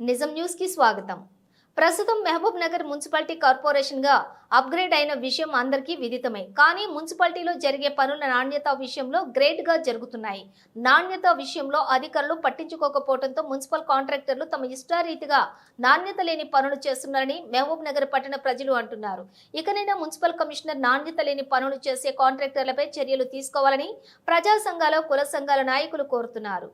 నిజం న్యూస్ కి స్వాగతం. ప్రస్తుతం మహబూబ్ నగర్ మున్సిపాలిటీ కార్పొరేషన్ గా అప్గ్రేడ్ అయిన విషయం అందరికీ విదితమే. కానీ మున్సిపాలిటీలో జరిగే పనుల నాణ్యత విషయంలో గ్రేట్ గా జరుగుతున్నాయి. నాణ్యత విషయంలో అధికారులు పట్టించుకోకపోవడంతో మున్సిపల్ కాంట్రాక్టర్లు తమ ఇష్టారీతిగా నాణ్యత లేని పనులు చేస్తున్నారని మహబూబ్ నగర్ పట్టణ ప్రజలు అంటున్నారు. ఇకనైనా మున్సిపల్ కమిషనర్ నాణ్యత లేని పనులు చేసే కాంట్రాక్టర్లపై చర్యలు తీసుకోవాలని ప్రజా సంఘాల కుల సంఘాల నాయకులు కోరుతున్నారు.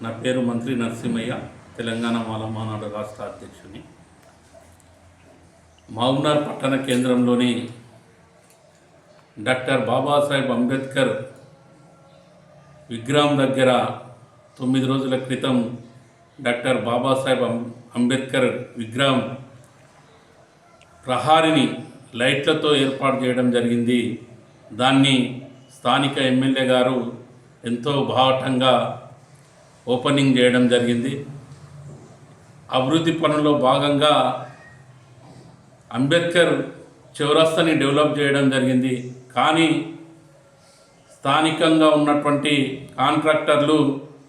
నా పేరు మంత్రి నరసింహయ్య, తెలంగాణ మాలమానాడు రాష్ట్ర అధ్యక్షుని. మహబూబ్నగర్ పట్టణ కేంద్రంలోని డాక్టర్ బాబాసాహెబ్ అంబేద్కర్ విగ్రహం దగ్గర 9 రోజుల క్రితం డాక్టర్ బాబాసాహెబ్ అంబేద్కర్ విగ్రహం ప్రహారిని లైట్లతో ఏర్పాటు చేయడం జరిగింది. దాన్ని స్థానిక ఎమ్మెల్యే గారు ఎంతో బాహటంగా ఓపెనింగ్ చేయడం జరిగింది. అభివృద్ధి పనుల్లో భాగంగా అంబేద్కర్ చౌరస్తాని డెవలప్ చేయడం జరిగింది. కానీ స్థానికంగా ఉన్నటువంటి కాంట్రాక్టర్లు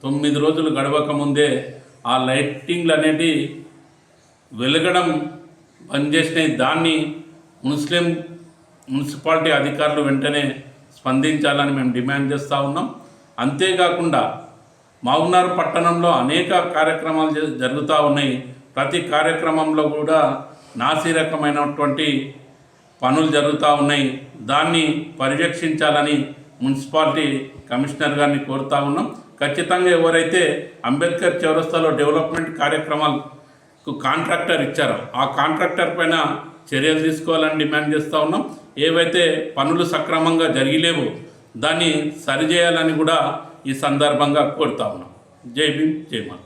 9 రోజులు గడవక ముందే ఆ లైటింగ్లు అనేది వెలగడం బంద్ చేసినాయి. దాన్ని మున్సిపాలిటీ అధికారులు వెంటనే స్పందించాలని మేము డిమాండ్ చేస్తూ ఉన్నాం. అంతేకాకుండా మహబూబ్నగర్ పట్టణంలో అనేక కార్యక్రమాలు జరుగుతూ ఉన్నాయి. ప్రతి కార్యక్రమంలో కూడా నాసిరకమైనటువంటి పనులు జరుగుతూ ఉన్నాయి. దాన్ని పర్యవేక్షించాలని మున్సిపాలిటీ కమిషనర్ గారిని కోరుతూ ఉన్నాం. ఖచ్చితంగా ఎవరైతే అంబేద్కర్ చౌరస్తాలో డెవలప్మెంట్ కార్యక్రమాలకు కాంట్రాక్టర్ ఇచ్చారో ఆ కాంట్రాక్టర్ పైన చర్యలు తీసుకోవాలని డిమాండ్ చేస్తూ ఉన్నాం. ఏవైతే పనులు సక్రమంగా జరిగిలేవో దాన్ని సరిచేయాలని కూడా ఈ సందర్భంగా కోరుతా ఉన్నాం. జై భీమ్, జై మాత.